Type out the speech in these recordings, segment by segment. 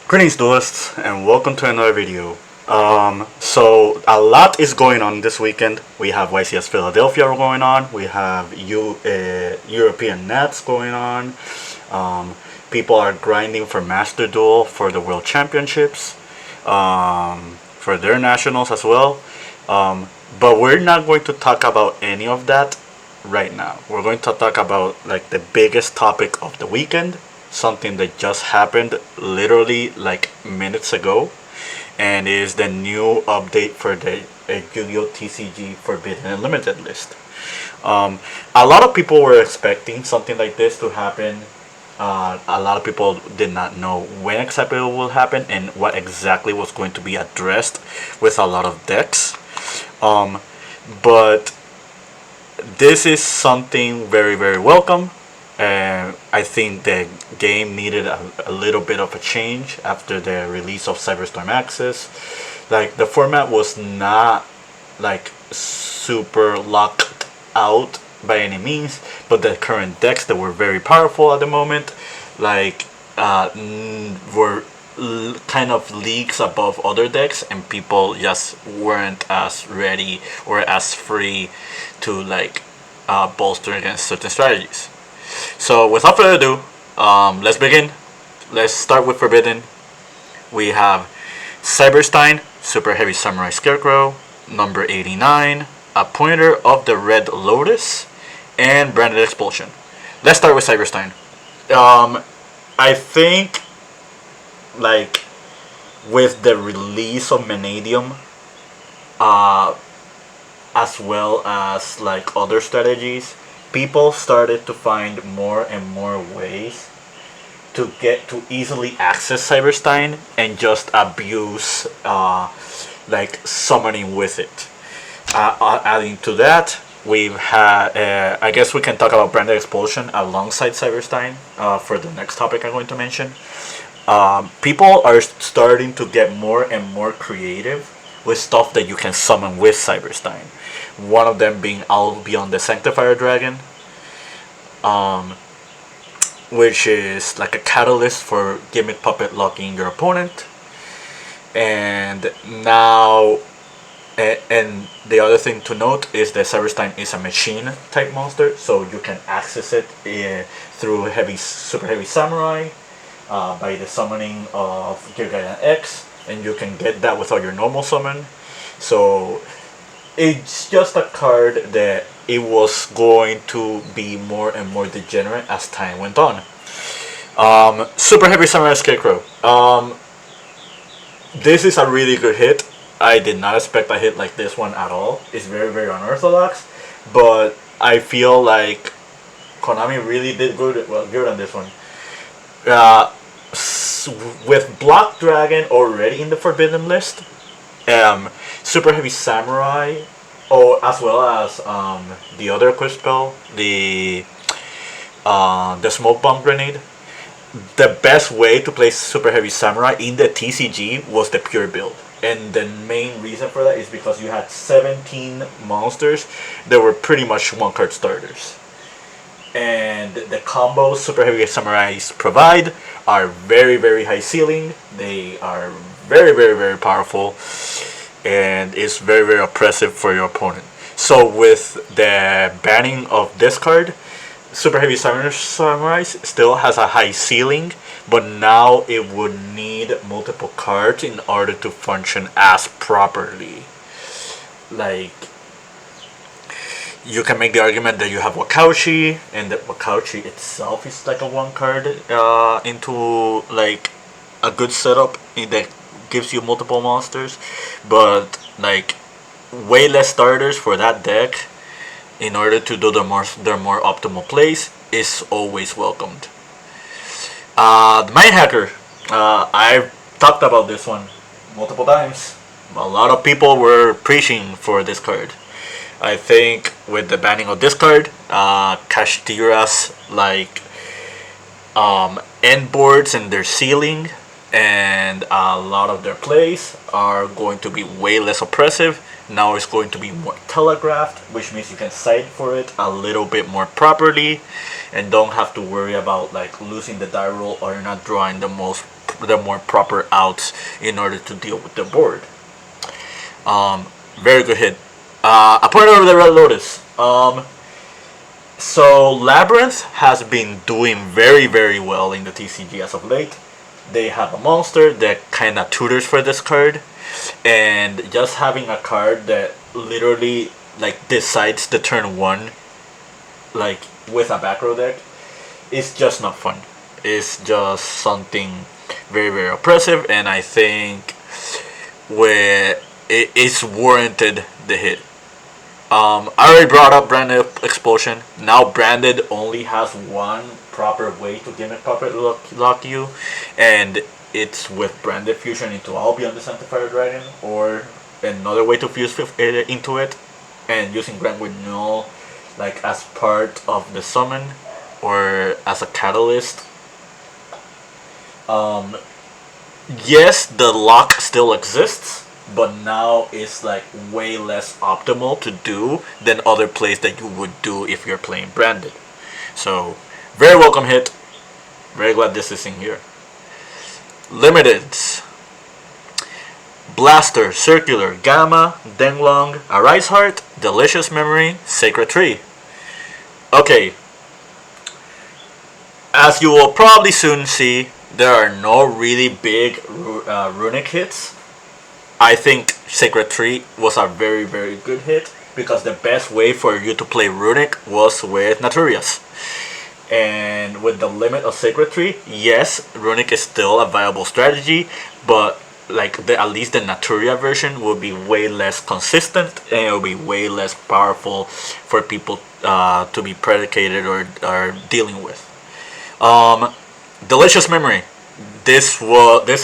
Greetings duelists and welcome to another video. So a lot is going on this weekend. We have YCS Philadelphia going on. We have European Nets going on. People are grinding for Master Duel for the World Championships, for their nationals as well. But we're not going to talk about any of that right now. We're going to talk about like the biggest topic of the weekend, something that just happened literally like minutes ago, and is the new update for the Yu-Gi-Oh! TCG Forbidden and Limited list. A lot of people were expecting something like this to happen. A lot of people did not know when exactly it will happen and what exactly was going to be addressed with a lot of decks. But this is something very, very welcome. And I think the game needed a little bit of a change after the release of Cyberstorm Access. Like, the format was not like super locked out by any means, but the current decks that were very powerful at the moment, like, were kind of leagues above other decks, and people just weren't as ready or as free to like bolster against certain strategies. So without further ado, let's begin. Let's start with Forbidden. We have Cyberstein, Super Heavy Samurai Scarecrow, number 89, a pointer of the Red Lotus, and Branded Expulsion. Let's start with Cyberstein. I think, like, with the release of Vanadium, as well as like other strategies, people started to find more and more ways to get to easily access Cyberstein and just abuse like summoning with it. Adding to that, we've had I guess we can talk about Branded Expulsion alongside Cyberstein for the next topic I'm going to mention. People are starting to get more and more creative with stuff that you can summon with Cyberstein. One of them being I'll Beyond the Sanctifier Dragon, which is like a catalyst for gimmick puppet locking your opponent. And now, and the other thing to note is that Cyberstein is a machine type monster, so you can access it through Super Heavy Samurai by the summoning of Gear Guardian X, and you can get that without your normal summon. So it's just a card that it was going to be more and more degenerate as time went on. Super Heavy Samurai Scarecrow. This is a really good hit. I did not expect a hit like this one at all. It's very, very unorthodox, but I feel like Konami really did good on this one. With Black Dragon already in the Forbidden list, Super Heavy Samurai, as well as the other quick spell, the Smoke Bomb Grenade. The best way to play Super Heavy Samurai in the TCG was the pure build. And the main reason for that is because you had 17 monsters that were pretty much one-card starters. And the combos Super Heavy Samurais provide are very, very high ceiling. They are very, very, very powerful, and it's very, very oppressive for your opponent. So with the banning of this card, Super Heavy Samurai still has a high ceiling, but now it would need multiple cards in order to function as properly. Like, you can make the argument that you have Wakauchi, and that Wakauchi itself is like a one card into like a good setup that gives you multiple monsters, but like way less starters for that deck in order to do their more optimal plays is always welcomed. The Mind Hacker, I've talked about this one multiple times. A lot of people were preaching for this card. I think with the banning of this card, Kashtira's like end boards and their ceiling and a lot of their plays are going to be way less oppressive. Now it's going to be more telegraphed, which means you can side for it a little bit more properly and don't have to worry about like losing the die roll or not drawing the most the more proper outs in order to deal with the board. Very good hit. A pointer of the Red Lotus. So Labyrinth has been doing very, very well in the TCG as of late. They have a monster that kind of tutors for this card, and just having a card that literally like decides the turn one, like with a back row deck, is just not fun. It's just something very, very oppressive, and I think where it is warranted the hit. I already brought up Branded Explosion. Now Branded only has one proper way to gimmick puppet lock you, and it's with Branded Fusion into Albion the Sanctifier Dragon, or another way to fuse into it, and using Grant with Null like as part of the summon or as a catalyst. Yes, the lock still exists, but now it's like way less optimal to do than other plays that you would do if you're playing Branded. So, very welcome hit. Very glad this is in here. Limiteds. Blaster, Circular, Gamma, Denglong, Arise Heart, Delicious Memory, Sacred Tree. Okay. As you will probably soon see, there are no really big runic hits. I think Sacred Tree was a very, very good hit because the best way for you to play runic was with Naturias. And with the limit of Sacred Tree, yes, runic is still a viable strategy, but like at least the Naturia version will be way less consistent and it will be way less powerful for people to be predicated or dealing with. Delicious Memory. This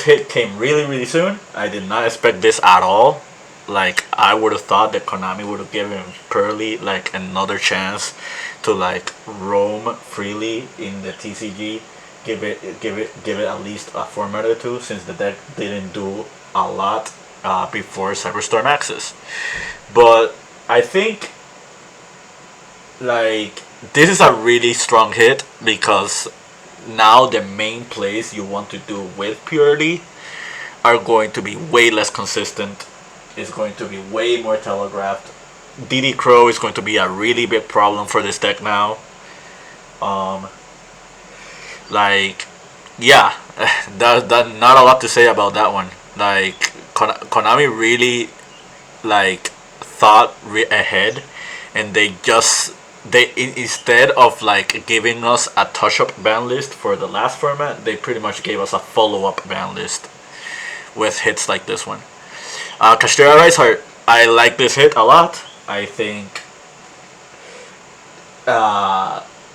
hit came really, really soon. I did not expect this at all. Like I would have thought that Konami would have given Pearly like another chance to like roam freely in the TCG. Give it at least a format or two, since the deck didn't do a lot before Cyberstorm Access. But I think like this is a really strong hit because now the main plays you want to do with Purity are going to be way less consistent. It's going to be way more telegraphed. DD Crow is going to be a really big problem for this deck now. Like, yeah, that not a lot to say about that one. Like, Konami really like thought ahead, and they instead of like giving us a touch-up ban list for the last format, they pretty much gave us a follow-up ban list with hits like this one. Kashtira Rise Heart. I like this hit a lot. I think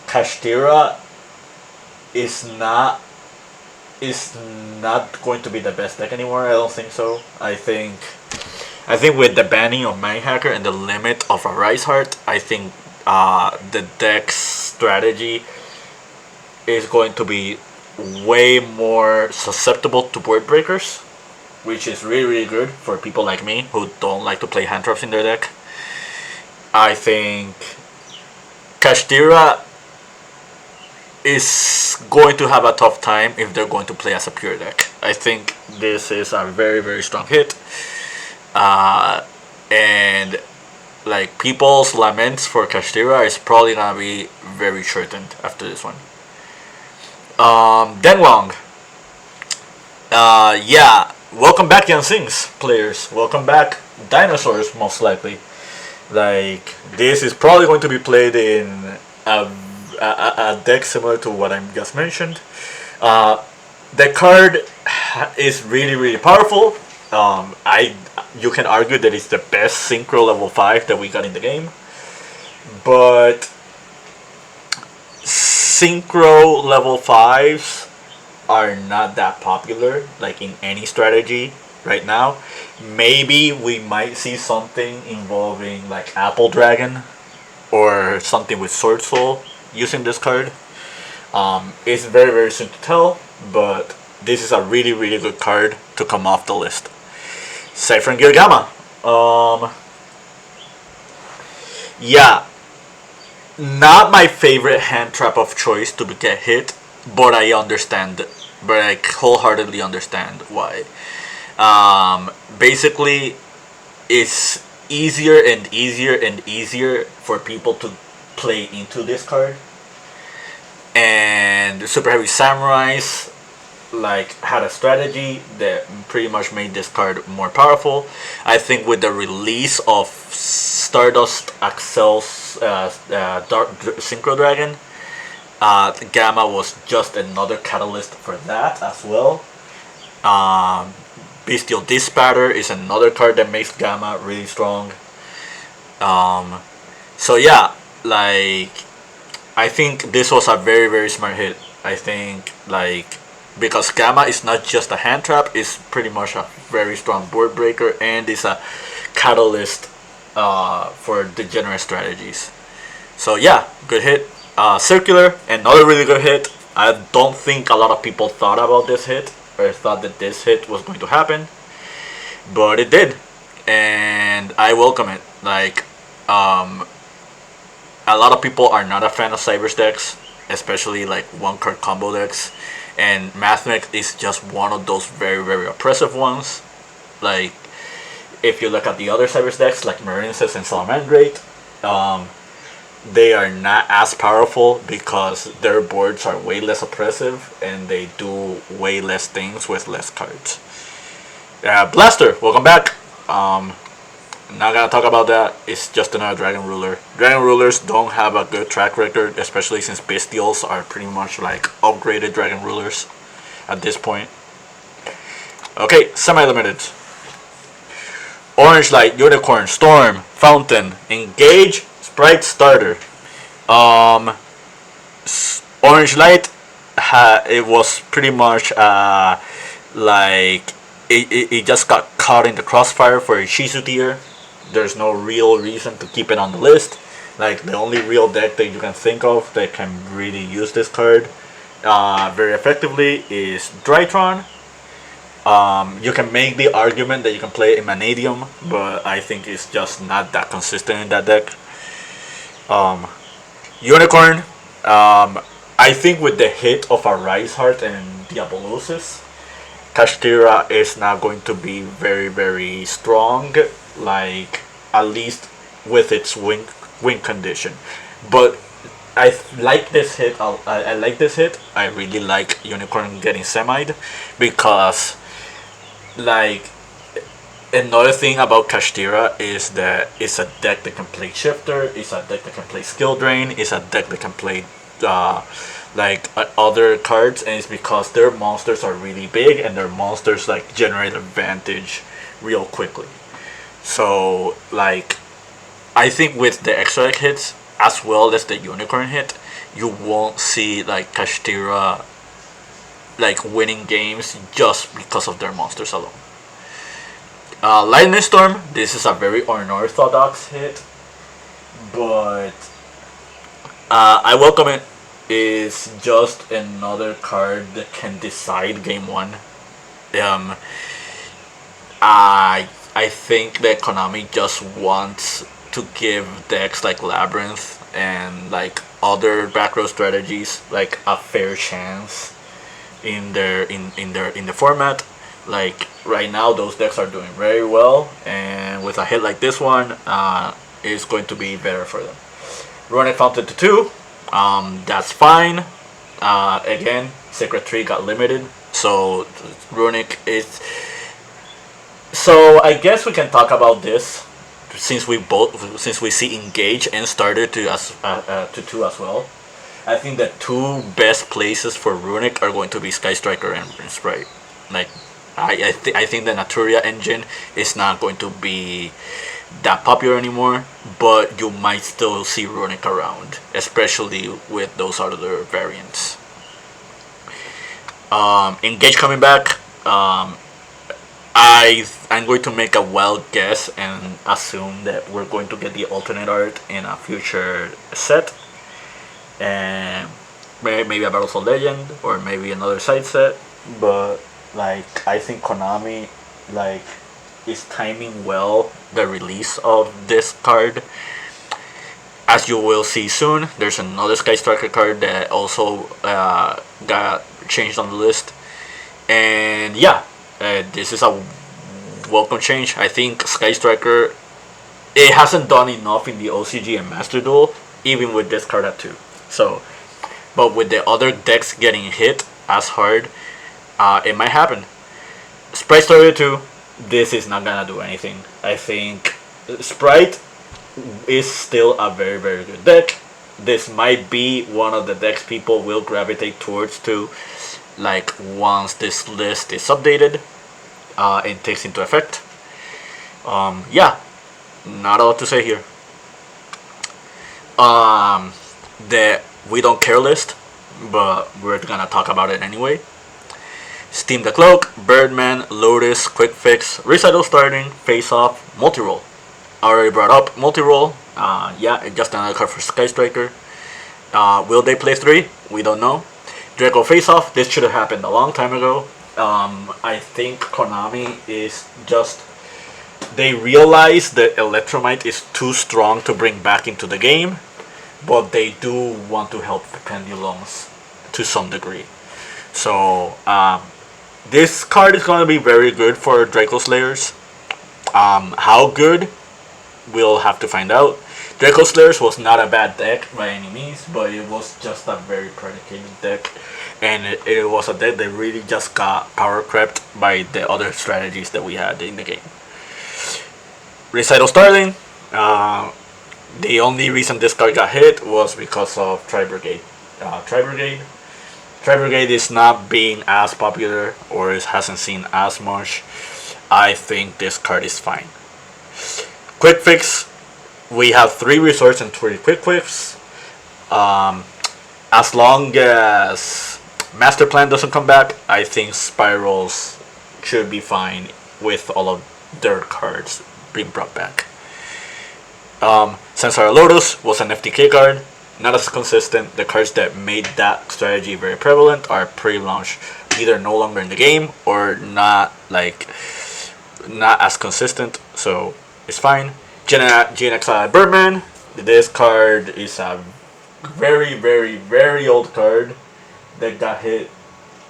Kashtira is not going to be the best deck anymore. I don't think so. I think with the banning of Mind Hacker and the limit of a Rise Heart, I think the deck's strategy is going to be way more susceptible to board breakers, which is really, really good for people like me who don't like to play hand traps in their deck. I think Kashtira is going to have a tough time if they're going to play as a pure deck. I think this is a very, very strong hit. And like people's laments for Kashtira is probably gonna be very shortened after this one. Denglong. Yeah. Welcome back, Young Sings players. Welcome back, Dinosaurs, most likely. Like, this is probably going to be played in a deck similar to what I just mentioned. The card is really, really powerful. You can argue that it's the best Synchro level 5 that we got in the game. But Synchro level 5s are not that popular, like in any strategy right now. Maybe we might see something involving like Apple Dragon or something with Sword Soul using this card. It's very, very soon to tell, but this is a really, really good card to come off the list. Cypher Gear Gamma. Yeah, not my favorite hand trap of choice to get hit, but I understand but I wholeheartedly understand why. Basically, it's easier and easier and easier for people to play into this card, and the super heavy samurais like had a strategy that pretty much made this card more powerful. I think with the release of Stardust Axel's Dark Synchro Dragon, Gamma was just another catalyst for that as well. Um, Bestial Dispatter is another card that makes Gamma really strong. Um, so yeah, like I think this was a very very smart hit. I think like because Gamma is not just a hand trap, it's pretty much a very strong board breaker and is a catalyst for degenerate strategies. So yeah, good hit. Circular, another really good hit. I don't think a lot of people thought about this hit or thought that this hit was going to happen, but it did, and I welcome it. Like, a lot of people are not a fan of Cyber's decks, especially like one card combo decks, and Mathmech is just one of those very very oppressive ones. Like, if you look at the other Cyber's decks like Marinesis and Salamandrate, they are not as powerful because their boards are way less oppressive and they do way less things with less cards. Blaster, welcome back. Not gonna talk about that. It's just another Dragon Ruler. Dragon Rulers don't have a good track record, especially since Bestials are pretty much like upgraded Dragon Rulers at this point. Okay, semi-limited. Orange Light, Unicorn, Storm, Fountain, Engage, Sprite Starter. Orange Light, it was pretty much like it just got caught in the crossfire for Shizu tier. There's no real reason to keep it on the list. Like, the only real deck that you can think of that can really use this card very effectively is Drytron. You can make the argument that you can play Emanadium, but I think it's just not that consistent in that deck. Unicorn, I think with the hit of a Rise Heart and Diabolosis, Kashtira is not going to be very very strong, like at least with its win condition. But I like this hit. I like this hit. I really like Unicorn getting semied because, like, another thing about Kashtira is that it's a deck that can play Shifter, it's a deck that can play Skill Drain, it's a deck that can play other cards, and it's because their monsters are really big and their monsters like generate advantage real quickly. So like, I think with the extra deck hits as well as the Unicorn hit, you won't see like Kashtira like winning games just because of their monsters alone. Lightning Storm, this is a very unorthodox hit, but I welcome it. It's just another card that can decide game one. I think that Konami just wants to give decks like Labyrinth and like other back row strategies like a fair chance in the format. Like right now, those decks are doing very well, and with a hit like this one, it's going to be better for them. Runic Fountain to 2, that's fine. Again, Secret Tree got limited, so Runic is. So I guess we can talk about this since we see Engage and Starter to 2 as well. I think the two best places for Runic are going to be Sky Striker and Sprite. Like, I think the Naturia engine is not going to be that popular anymore, but you might still see Runic around, especially with those other variants. Engage coming back. I'm going to make a wild guess and assume that we're going to get the alternate art in a future set, and maybe a Battles of Legend or maybe another side set. But like, I think Konami like is timing well the release of this card. As you will see soon, there's another Sky Striker card that also got changed on the list. And yeah, this is a welcome change. I think Sky Striker, it hasn't done enough in the OCG and Master Duel, even with this card at 2. So, but with the other decks getting hit as hard, it might happen. Sprite Story 2, this is not gonna do anything. I think Sprite is still a very, very good deck. This might be one of the decks people will gravitate towards too, like once this list is updated and takes into effect. Yeah, not a lot to say here. The we don't care list, but we're gonna talk about it anyway. Steam the Cloak, Birdman, Lotus, Quick Fix, Recital Starting, Face Off, Multi Roll. I already brought up Multi Roll. Yeah, just another card for Sky Striker. Will they play 3? We don't know. Draco Face Off. This should have happened a long time ago. I think Konami is just, they realize that Electromite is too strong to bring back into the game, but they do want to help the Pendulums to some degree. So this card is going to be very good for Draco Slayers. How good, we'll have to find out. Draco Slayers was not a bad deck by any means, but it was just a very predicated deck, and it was a deck that really just got power crept by the other strategies that we had in the game. Recital Starling, the only reason this card got hit was because of Tri-Brigade. Tri-Brigade is not being as popular, or it hasn't seen as much. I think this card is fine. Quick Fix, we have 3 resorts and 3 Quick Fix. As long as Master Plan doesn't come back, I think Spirals should be fine with all of their cards being brought back. Sensara Lotus was an FTK card, not as consistent. The cards that made that strategy very prevalent are pre-launch, either no longer in the game or not as consistent, so it's fine. GNX Birdman, this card is a very, very, very old card that got hit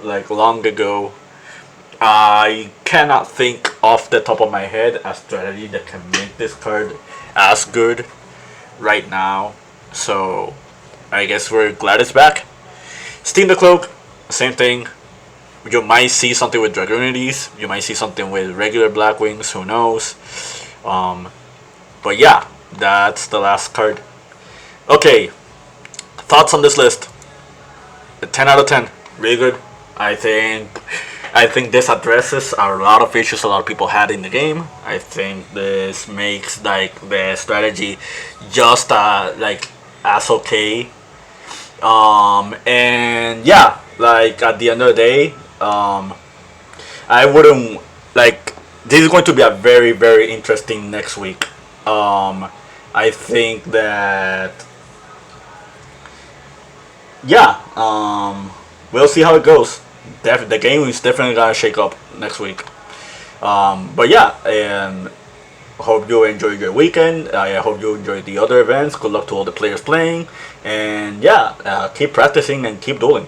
like long ago. I cannot think off the top of my head a strategy that can make this card as good right now, so I guess we're glad it's back. Steam the Cloak, same thing. You might see something with Dragonides, you might see something with regular Blackwings, who knows. But yeah, that's the last card. Okay, thoughts on this list? A 10 out of 10, really good. I think this addresses a lot of issues a lot of people had in the game. I think this makes the strategy just as okay. And yeah, at the end of the day, I wouldn't this is going to be a very, very interesting next week. I think that we'll see how it goes. The game is definitely gonna shake up next week. But yeah, and hope you enjoyed your weekend. I hope you enjoyed the other events. Good luck to all the players playing, and yeah, keep practicing and keep dueling.